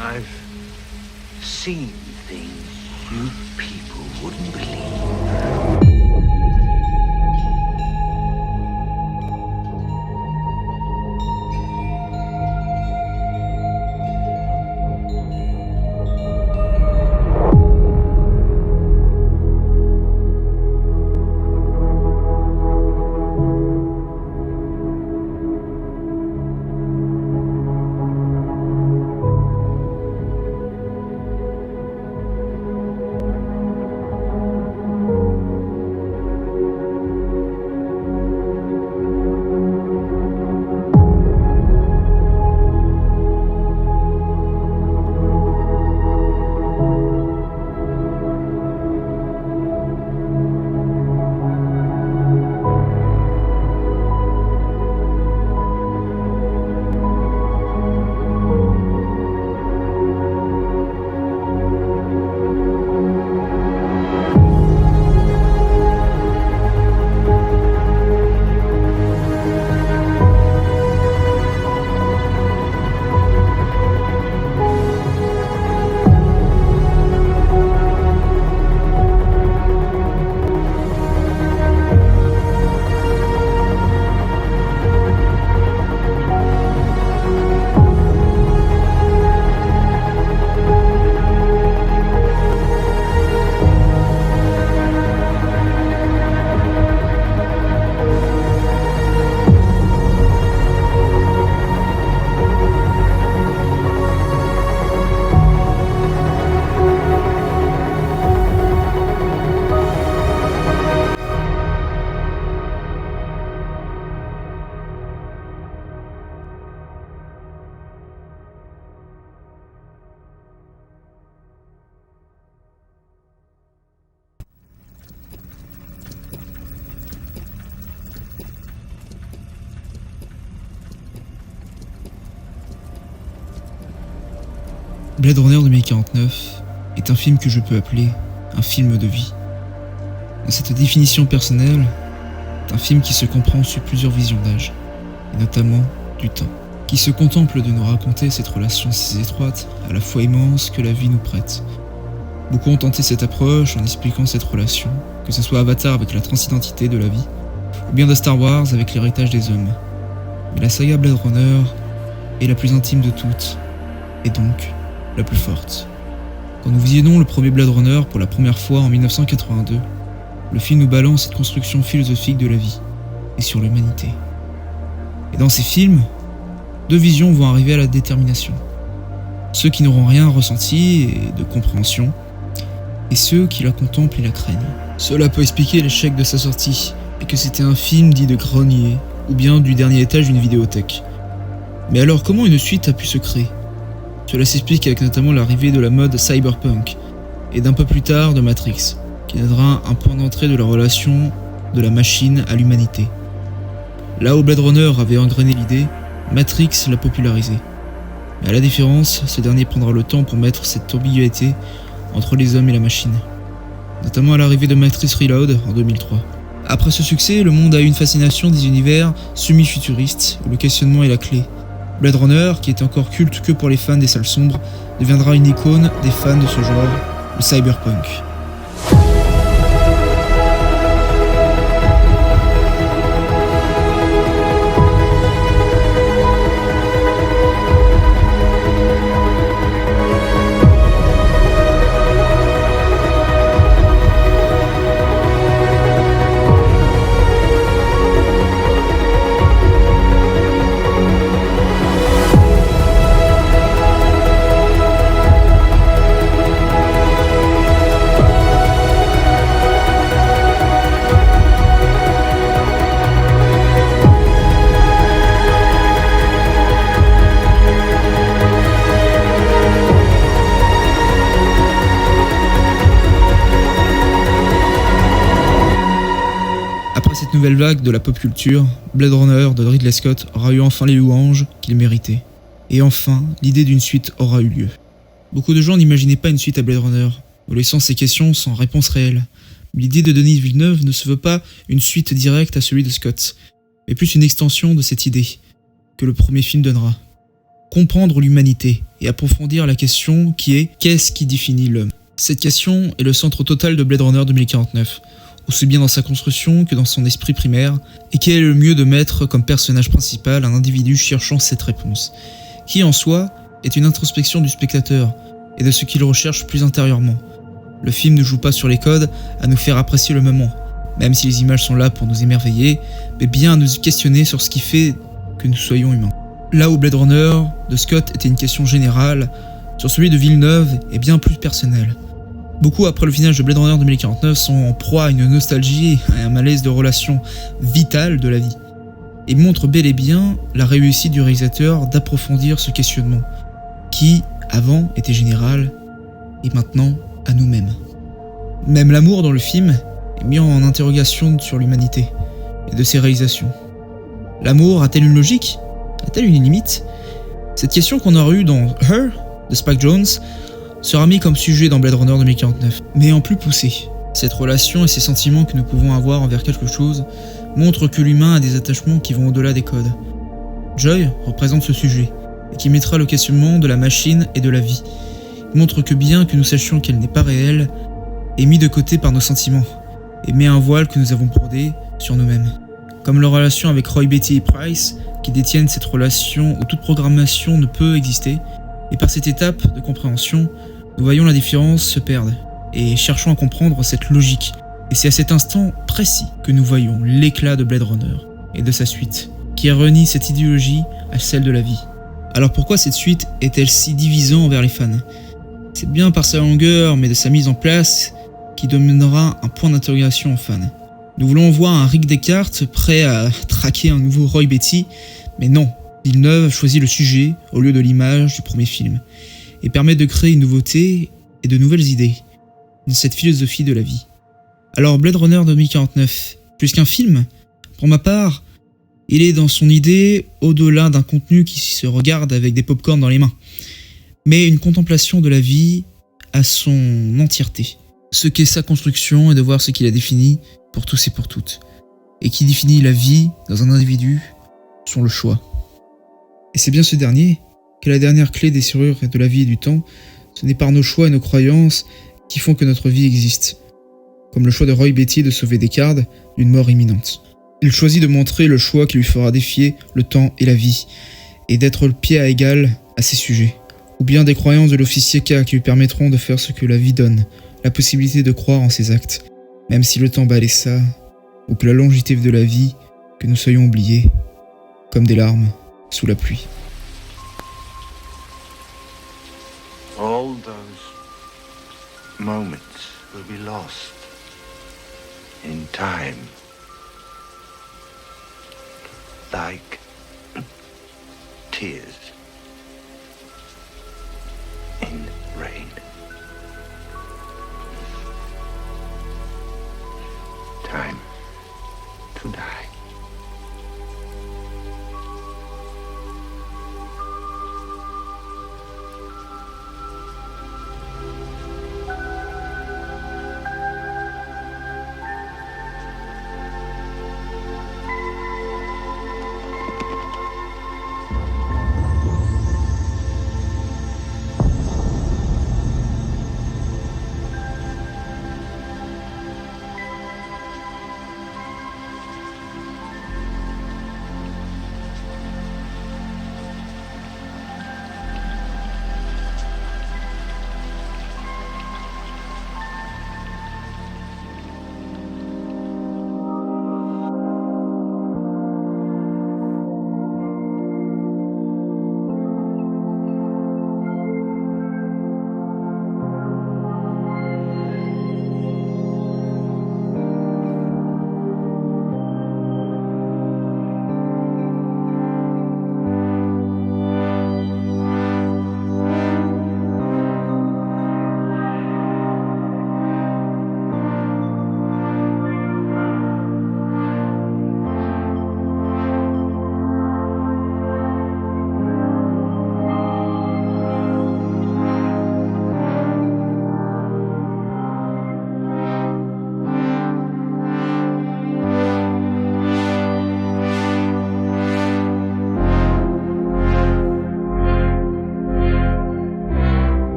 I've seen things you people wouldn't believe. Blade Runner 2049 est un film que je peux appeler un film de vie. Dans cette définition personnelle, c'est un film qui se comprend sur plusieurs visions d'âge, et notamment du temps, qui se contemple de nous raconter cette relation si étroite, à la fois immense, que la vie nous prête. Beaucoup ont tenté cette approche en expliquant cette relation, que ce soit Avatar avec la transidentité de la vie, ou bien de Star Wars avec l'héritage des hommes. Mais la saga Blade Runner est la plus intime de toutes, et donc la plus forte. Quand nous visionnons le premier Blade Runner pour la première fois en 1982, le film nous balance cette construction philosophique de la vie et sur l'humanité. Et dans ces films, deux visions vont arriver à la détermination. Ceux qui n'auront rien ressenti et de compréhension, et ceux qui la contemplent et la craignent. Cela peut expliquer l'échec de sa sortie, et que c'était un film dit de grenier, ou bien du dernier étage d'une vidéothèque. Mais alors comment une suite a pu se créer ? Cela s'explique avec notamment l'arrivée de la mode cyberpunk, et d'un peu plus tard de Matrix, qui donnera un point d'entrée de la relation de la machine à l'humanité. Là où Blade Runner avait engrainé l'idée, Matrix l'a popularisé. Mais à la différence, ce dernier prendra le temps pour mettre cette ambiguïté entre les hommes et la machine, notamment à l'arrivée de Matrix Reload en 2003. Après ce succès, le monde a eu une fascination des univers semi-futuristes, où le questionnement est la clé. Blade Runner, qui était encore culte que pour les fans des salles sombres, deviendra une icône des fans de ce genre, le cyberpunk. Après cette nouvelle vague de la pop culture, Blade Runner de Ridley Scott aura eu enfin les louanges qu'il méritait. Et enfin, l'idée d'une suite aura eu lieu. Beaucoup de gens n'imaginaient pas une suite à Blade Runner, nous laissant ces questions sans réponse réelle. Mais l'idée de Denis Villeneuve ne se veut pas une suite directe à celui de Scott, mais plus une extension de cette idée que le premier film donnera. Comprendre l'humanité, et approfondir la question qui est « Qu'est-ce qui définit l'homme ?» Cette question est le centre total de Blade Runner 2049, aussi bien dans sa construction que dans son esprit primaire, et quel est le mieux de mettre comme personnage principal un individu cherchant cette réponse, qui en soi est une introspection du spectateur et de ce qu'il recherche plus intérieurement. Le film ne joue pas sur les codes à nous faire apprécier le moment, même si les images sont là pour nous émerveiller, mais bien à nous questionner sur ce qui fait que nous soyons humains. Là où Blade Runner de Scott était une question générale, sur celui de Villeneuve est bien plus personnel. Beaucoup après le final de Blade Runner 2049 sont en proie à une nostalgie et à un malaise de relations vitales de la vie, et montrent bel et bien la réussite du réalisateur d'approfondir ce questionnement, qui, avant, était général, et maintenant, à nous-mêmes. Même l'amour dans le film est mis en interrogation sur l'humanité, et de ses réalisations. L'amour a-t-elle une logique ? A-t-elle une limite ? Cette question qu'on aura eue dans Her, de Spike Jonze, sera mise comme sujet dans Blade Runner 2049, mais en plus poussé. Cette relation et ces sentiments que nous pouvons avoir envers quelque chose montrent que l'humain a des attachements qui vont au-delà des codes. Joy représente ce sujet, et qui mettra le questionnement de la machine et de la vie. Il montre que bien que nous sachions qu'elle n'est pas réelle, est mis de côté par nos sentiments, et met un voile que nous avons brodé sur nous-mêmes. Comme leur relation avec Roy Beatty et Price, qui détiennent cette relation où toute programmation ne peut exister, et par cette étape de compréhension, nous voyons la différence se perdre, et cherchons à comprendre cette logique. Et c'est à cet instant précis que nous voyons l'éclat de Blade Runner, et de sa suite, qui renie cette idéologie à celle de la vie. Alors pourquoi cette suite est-elle si divisante envers les fans ? C'est bien par sa longueur, mais de sa mise en place, qui donnera un point d'interrogation aux fans. Nous voulons voir un Rick Descartes prêt à traquer un nouveau Roy Beatty, mais non, Villeneuve choisit le sujet au lieu de l'image du premier film, et permet de créer une nouveauté et de nouvelles idées dans cette philosophie de la vie. Alors Blade Runner 2049, plus qu'un film, pour ma part, il est dans son idée au-delà d'un contenu qui se regarde avec des pop-corn dans les mains, mais une contemplation de la vie à son entièreté. Ce qu'est sa construction et de voir ce qu'il a défini pour tous et pour toutes. Et qui définit la vie dans un individu sont le choix. Et c'est bien ce dernier qu'est la dernière clé des serrures de la vie et du temps. Ce n'est par nos choix et nos croyances qui font que notre vie existe. Comme le choix de Roy Beatty de sauver Descartes d'une mort imminente. Il choisit de montrer le choix qui lui fera défier le temps et la vie, et d'être le pied à égal à ses sujets. Ou bien des croyances de l'officier K qui lui permettront de faire ce que la vie donne, la possibilité de croire en ses actes, même si le temps balaie ça, ou que la longévité de la vie, que nous soyons oubliés, comme des larmes sous la pluie. All those moments will be lost in time. Like tears.